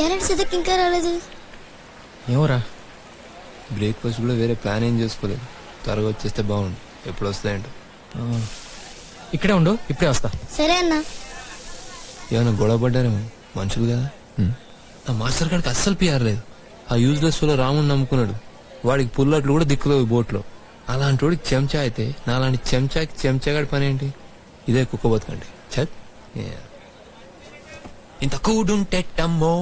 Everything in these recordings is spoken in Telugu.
ఏంటి సిద్ధకి ఇంకా రాలేదు? ఏమోరా, బ్రేక్ఫాస్ట్ కూడా వేరే ప్లాన్ ఏం చేసుకోలేదు. త్వరగా వచ్చేస్తే బాగుండు. ఎప్పుడు వస్తాయంట? ఇక్కడే ఉండు, ఇప్పుడే వస్తా. సరే అన్నా. ఏమైనా గొడవ పడ్డారేమో, మనుషులు కదా. ఆ మాస్టర్ గారికి అస్సలు పిఆర్ లేదు. ఆ యూజ్లెస్ లో రాముని నమ్ముకున్నాడు. వాడికి పుల్లట్లు కూడా దిక్కులేవు బోట్లో. అలాంటి వాడికి చెంచా అయితే నాలాంటి చెంచాకి చెంచాగాడి పని ఏంటి? ఇదే కుక్క బతకండి. చత్ ఇంత కూడుంటే టమ్మో,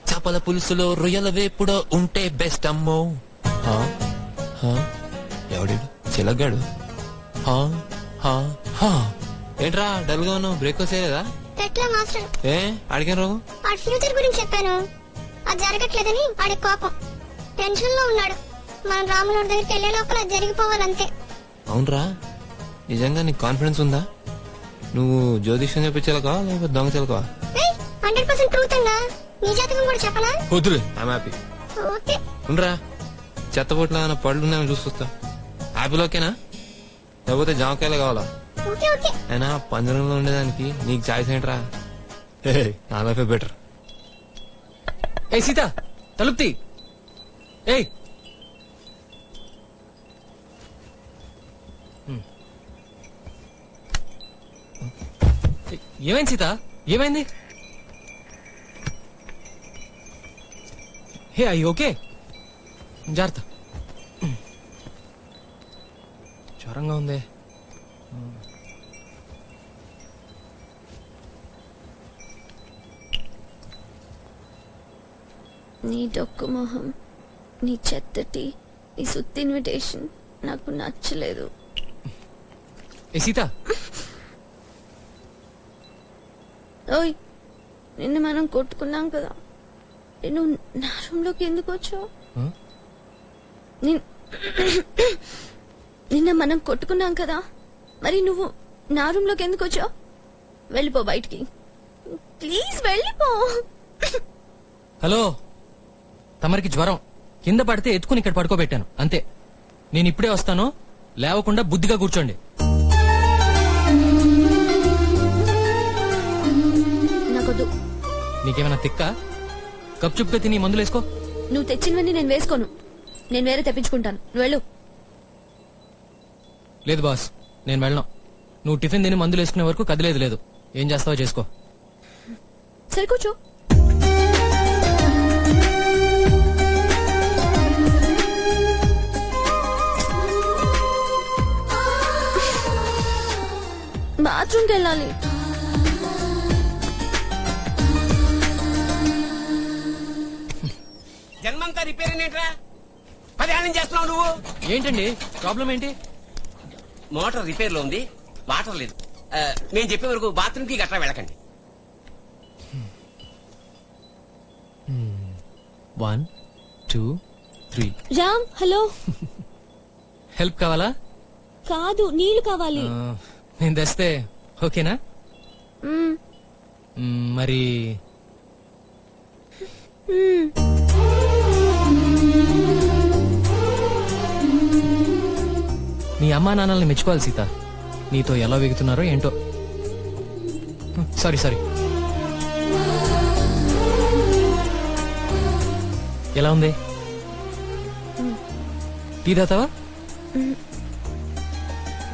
చేపల పులుసులో రొయ్యల వేపుడో ఉంటే బెస్ట్ అమ్మో. ఎవడు చిలగ్గాడు? ఏంట్రా డల్ గా ఉన్నావు? బ్రేక్ఫాస్ట్ చేయలేదా? ఏ ఆడికేం రోగం? వాడి ఫ్యూచర్ గురించి చెప్పాను, అది జరగట్లేదని వాడి కోపం. టెన్షన్ లో ఉన్నాడు. మనం రాముల దగ్గరికి వెళ్లే లోపల అది జరిగిపోవాలంతే. అవునరా, నిజంగా నీకు కాన్ఫిడెన్స్ ఉందా? నువ్వు జ్యోతిష్యం చెప్పించాలకా లేకపోతే దొంగ చిలకవా? 100% ట్రూత్ అన్నా. నీ జాతకం కూడా చెప్పనా? వద్దులే, ఐమ్ హ్యాపీ. ఓకే ఉండరా, చెత్తపోట్ల పళ్ళు ఉన్నాయని చూసుకొస్తా. యాపిల్ ఓకేనా? లేకపోతే జామకాయలు కావాలా? Okay okay. అయినా పంజరంలో ఉండేదానికి నీకు చాయిస్ ఏంట్రా? నా లైఫే బెటర్. ఏ సీత, తలుపుతి. ఏయ్, ఏమైంది సీత? ఏమైంది? హే, అయ్యి ఓకే? జాగ్రత్త. జ్వరంగా ఉంది. నీ డొక్కు మొహం, నీ చెత్తటి, నీ సుత్తి ఇన్విటేషన్ నాకు నచ్చలేదు. ఏ సీత, ఓయ్, నిన్న మనం కొట్టుకున్నాం కదా, నేను నా రూమ్ లోకి ఎందుకు వచ్చావు? నిన్న మనం కొట్టుకున్నాం కదా, మరి నువ్వు నా రూమ్ లోకి ఎందుకు వచ్చావు? వెళ్ళిపో బయటికి, ప్లీజ్ వెళ్ళిపో. హలో, తమరికి జ్వరం, కింద పడితే ఎత్తుకుని ఇక్కడ పడుకోబెట్టాను అంతే. నేను ఇప్పుడే వస్తాను, లేవకుండా బుద్ధిగా కూర్చోండి. నాకొద్దు. నీకేమైనా తిక్క? కప్ చుప్గా తిని మందులు వేసుకో. నువ్వు తెచ్చినవన్నీ నేను వేసుకోను, నేను వేరే తెప్పించుకుంటాను. నువ్వు వెళ్ళు. లేదు బాస్, నేను వెళ్ళను. నువ్వు టిఫిన్ తిని మందులు వేసుకునే వరకు కదిలేదు లేదు. ఏం చేస్తావో చేసుకో. సరే కూర్చో. బాత్రూమ్కి వెళ్ళాలి. జన్మంతా రిపేర్ ఏంట్రా? 10 ఏళ్ళ నుంచి చేస్తున్నావు నువ్వు. ఏంటండి ప్రాబ్లం ఏంటి? మోటార్ రిపేర్ లో ఉంది, వాటర్ లేదు. నేను చెప్పే వరకు బాత్రూమ్ కి గట్రా వెళ్ళకండి. 1 2 3. రామ్, హలో. హెల్ప్ కావాలా? కాదు, నీళ్లు కావాలి. నేను తెస్తే ఓకేనా? మరి మీ అమ్మా నాన్నల్ని మెచ్చుకోవాలి సీత. నీతో ఎలా వెగుతున్నారో ఏంటో. Sorry sorry. ఎలా ఉంది? టీ తాతావా?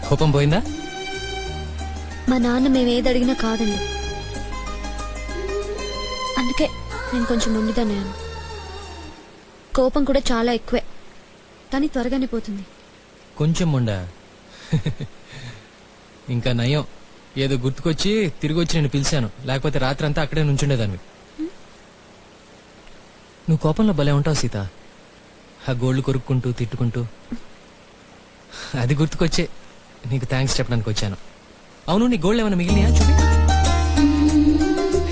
కోపం పోయిందా? మా నాన్న మేమేది అడిగినా కాదండి, అందుకే నేను కొంచెం మొండిదాన్నాను. కోపం కూడా చాలా ఎక్కువే, కానీ త్వరగానే పోతుంది. కొంచెం ఉండా. ఇంకా నయం, ఏదో గుర్తుకొచ్చి తిరిగి వచ్చి నేను పిలిచాను, లేకపోతే రాత్రంతా అక్కడే నుంచుండేదాన్ని. నువ్వు కోపంలో భలే ఉంటావు సీత. ఆ గోళ్లు కొరుక్కుంటూ తిట్టుకుంటూ. అది గుర్తుకొచ్చే నీకు థ్యాంక్స్ చెప్పడానికి వచ్చాను. అవును, నీ గోల్డ్ ఏమైనా మిగిలినాయా? చూపి.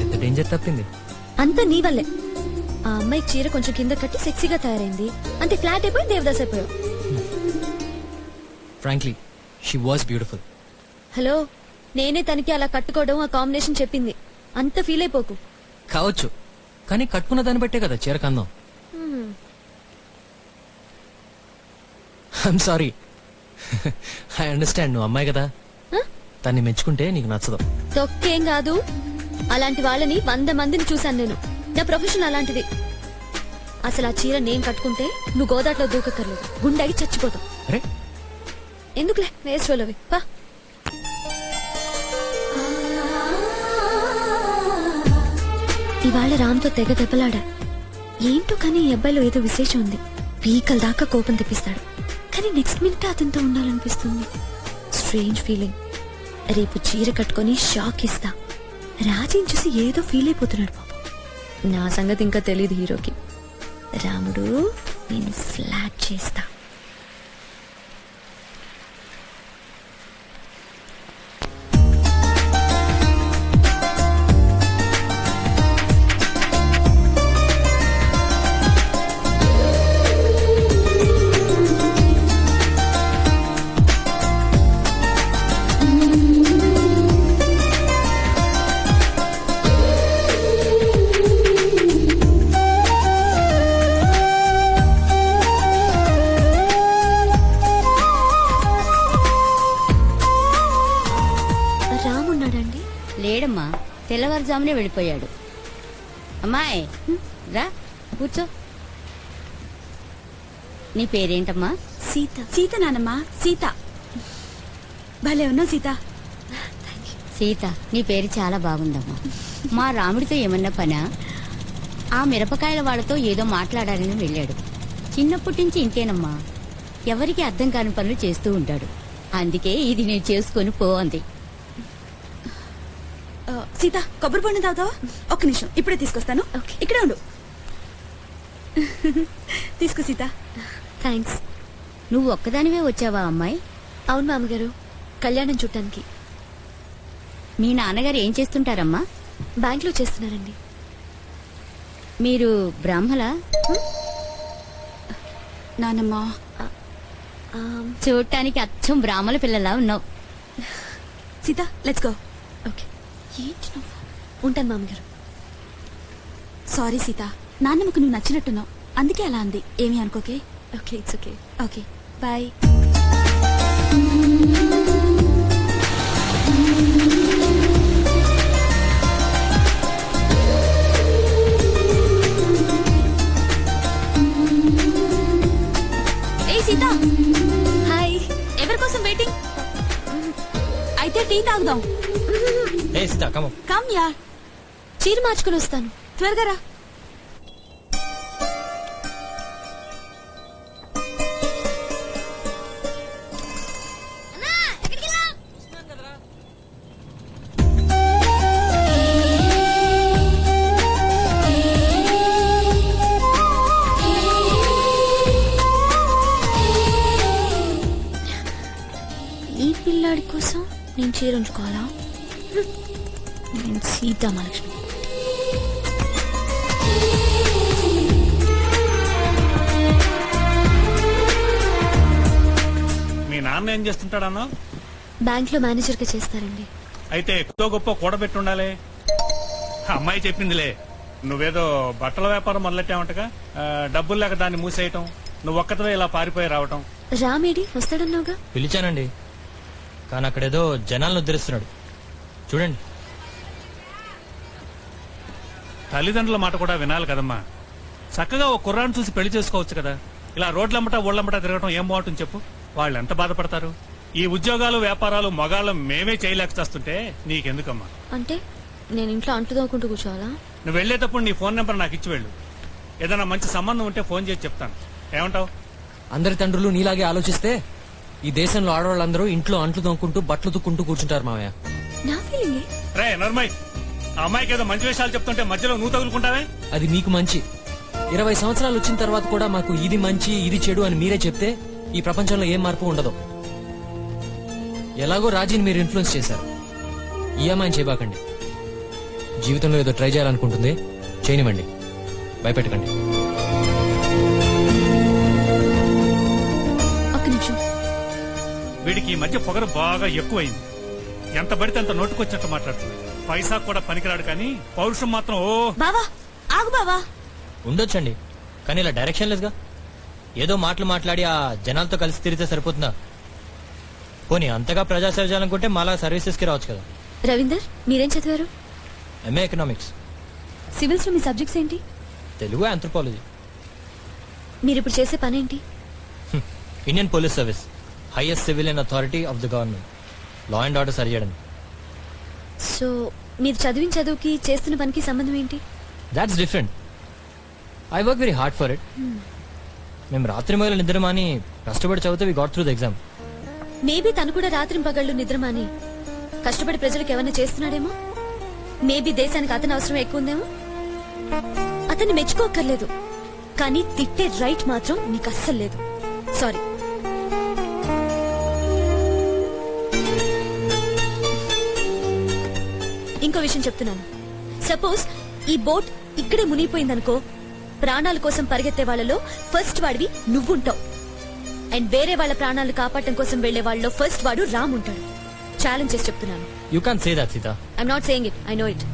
ఎంత డేంజర్ తప్పింది. అంతా నీ వల్లే. ఆ అమ్మాయి చీర కొంచెం కింద కట్టి సెక్సీగా తయారైంది, అంతే. ఫ్లాట్ అయిపోయి దేవదాస్ అయిపోయావు. Frankly, she was beautiful. Hello, నేనే తనకి అలా కట్టుకోవడం, ఆ కాంబినేషన్ చెప్పింది. అంత ఫీల్ అయిపోకు. కావచ్చు, కానీ కట్టుకున్న దాన్ని బట్టే కదా చీర కందం. I'm sorry. ఐ అండర్స్టాండ్, నువ్వు అమ్మాయి కదా, తన్ని మెచ్చుకుంటే నీకు నచ్చదు. తొక్కేం కాదు, అలాంటి వాళ్ళని 100 మందిని చూశాను నేను. నా ప్రొఫెషన్ అలాంటిది. అసలు ఆ చీర నేను కట్టుకుంటే నువ్వు గోదాట్లో దూకక్కర్లేదు, గుండెకి చచ్చిపోతావు. అరే ఎందుకులే వేస్ట్ వాళ్ళవి. పా. ఇవాళ రామ్తో తెగ దెబ్బలాడా. ఏంటో కానీ ఈ అబ్బాయిలో ఏదో విశేషం ఉంది. పీకల దాకా కోపం తెప్పిస్తాడు, కానీ నెక్స్ట్ మినిట్ అతనితో ఉండాలనిపిస్తుంది. Strange feeling. రేపు చీర కట్టుకొని షాక్ ఇస్తా. రాజీని చూసి ఏదో ఫీల్ అయిపోతున్నాడు పాపం. నా సంగతి ఇంకా తెలియదు హీరోకి. రాముడు నేను ఫ్లాట్ చేస్తా. రామున్నాడండి? లేడమ్మా, తెల్లవారుజామునే వెళ్ళిపోయాడు. అమ్మాయి రా కూర్చో. నీ పేరేంటమ్మా? సీత. సీత నానమ్మా, సీత. భలే ఉన్నావు సీత. సీత, నీ పేరు చాలా బాగుందమ్మా. మా రాముడితో ఏమన్నా పనా? ఆ మిరపకాయల వాళ్ళతో ఏదో మాట్లాడాలని వెళ్ళాడు. చిన్నప్పటి నుంచి ఇంతేనమ్మా, ఎవరికి అర్థం కాని పనులు చేస్తూ ఉంటాడు. అందుకే ఇది నేను చేసుకొని పో అంది. సీత, కొబ్బరి బొండం తాగుతావా? ఒక్క నిమిషం, ఇప్పుడే తీసుకొస్తాను. ఇక్కడే ఉండు. తీసుకో సీత. థ్యాంక్స్. నువ్వు ఒక్కదానివే వచ్చావా అమ్మాయి? అవును మామగారు, కళ్యాణం చుట్టానికి. మీ నాన్నగారు ఏం చేస్తుంటారమ్మా? బ్యాంక్ లో చేస్తున్నారండి. మీరు బ్రాహ్మలా? నానమ్మా, చూడటానికి అచ్చం బ్రాహ్మల పిల్లలా ఉన్నావు. Sita let's go. ఓకే. ఏంటి నువ్వు? ఉంటాను మామగారు. సారీ సీత, నాన్నమ్మకు నువ్వు నచ్చినట్టున్నావు, అందుకే అలా అంది. ఏమీ అనుకోకే. Okay, it's okay. Okay bye. ఏ సీత, హాయ్. ఎవరి కోసం వెయిటింగ్? అయితే టీ తాగుదాం. ఏ సీతా కమ్ ఆన్. కమ్ యార్. చీర మార్చుకుని వస్తాను. త్వరగా రా. ఈ పిల్లాడి కోసం నేను చీర ఉంచుకోవాలా? నేను సీతామహాలక్ష్మి. మీ నాన్న ఏం చేస్తుంటాడన్నా? బ్యాంక్ లో మేనేజర్ గా చేస్తారండి. అయితే ఎక్కువ గొప్ప కూడబెట్టి ఉండాలి. అమ్మాయి చెప్పిందిలే, నువ్వేదో బట్టల వ్యాపారం మొదలెట్టావంటగా. డబ్బులు లేక దాన్ని మూసేయటం, నువ్వు ఒక్కతవే ఇలా పారిపోయి రావటం. రామేడి వస్తాడన్నావుగా? పిలిచానండి, కానీ అక్కడేదో జనాలను ఉద్ధరిస్తున్నాడు. చూడండి. తల్లిదండ్రుల మాట కూడా వినాలి కదమ్మా. చక్కగా ఓ కుర్రాన్ని చూసి పెళ్లి చేసుకోవచ్చు కదా. ఇలా రోడ్లమ్మట ఊళ్ళమ్మట తిరగటం ఏం బాగుంటుంది చెప్పు? వాళ్ళు ఎంత బాధపడతారు. ఈ ఉద్యోగాలు వ్యాపారాలు మగాళ్ళు మేమే చేయలేక చేస్తుంటే నీకెందుకమ్మా? అంటే నేను ఇంట్లో అంటు తోకుంటూ కూర్చోవాలా? నువ్వు వెళ్లేటప్పుడు నీ ఫోన్ నెంబర్ నాకు ఇచ్చి వెళ్ళు. ఏదైనా మంచి సంబంధం ఉంటే ఫోన్ చేసి చెప్తాను. ఏమంటావు? అందరి తండ్రులు నీలాగే ఆలోచిస్తే ఈ దేశంలో ఆడవాళ్ళందరూ ఇంట్లో అంట్లు తోముకుంటూ బట్టలు తుక్కుంటూ కూర్చుంటారు మావయ్య. నా ఫీలింగే. రే నర్మయ్, ఆ అమ్మాయికి ఏదో మంచి విషయాలు చెప్తుంటే మధ్యలో నువ్వు తగులుకుంటావే. అది మీకు మంచి. 20 సంవత్సరాలు వచ్చిన తర్వాత కూడా మాకు ఇది మంచి ఇది చెడు అని మీరే చెప్తే ఈ ప్రపంచంలో ఏం మార్పు ఉండదు. ఎలాగో రాజీని మీరు ఇన్ఫ్లుయెన్స్ చేశారు. ఈ అమ్మాయిని చేయబాకండి. జీవితంలో ఏదో ట్రై చేయాలనుకుంటుంది, చేయనివ్వండి. భయపెట్టకండి. ఒక్క నిమిషం. వీడికి ఈ మధ్య పొగరు బాగా ఎక్కువైంది. ఎంత పడితే అంత నోటుకొచ్చినట్టు మాట్లాడుతుంది. పైసా కూడా పనికిరాడు కానీ పౌరుషం మాత్రం ఓ. బావా ఆగు బావా. ఉండొచ్చండి, కానీ ఇలా డైరెక్షన్ లెస్ గా ఏదో మాటలు మాట్లాడి ఆ జనాలతో కలిసి తిరిగితే సరిపోతుందా? పోనీ అంతగా ప్రజాసేవ చేయాలనుకుంటే మాలా సర్వీసెస్ కి రావచ్చు కదా. రవీందర్ మీరేం చదివారు? MA economics. సివిల్స్ లో మీ సబ్జెక్ట్స్ ఏంటి? తెలుగు, ఆంథ్రోపాలజీ. మీరు ఇప్పుడు చేసే పనేంటి? Indian police service, highest civilian authority of the government. Law and order సరి చేయడం. సో మీరు చదివిన చదువుకి చేస్తున్న పనికి సంబంధం ఏంటి? That's different. I work very hard for it. మేము రాత్రి మొదలు నిద్రమాని కష్టపడి చదివితే we got through the exam. Maybe తను కూడా రాత్రి పగళ్ళు నిద్రమాని కష్టపడి ప్రజలకు ఏమైనా చేస్తున్నాడేమో. మేబీ దేశానికి అతని అవసరం ఎక్కువ ఉందేమో. అతన్ని మెచ్చుకోక్కర్లేదు, కానీ తిట్టే రైట్ మాత్రం నీకు అస్సలు లేదు. సారీ. ఇంకో విషయం చెప్తున్నాను. సపోజ్ ఈ బోట్ ఇక్కడే మునిగిపోయిందనుకో, ప్రాణాల కోసం పరిగెత్తే వాళ్ళలో ఫస్ట్ వాడివి నువ్వుంటావు. అండ్ వేరే వాళ్ళ ప్రాణాలు కాపాడటం కోసం వెళ్లే వాళ్ళలో ఫస్ట్ వాడు రామ్ ఉంటాడు. ఛాలెంజ్ చేసి చెప్తున్నాను. You can't say that Sita. I'm not saying it, I know it.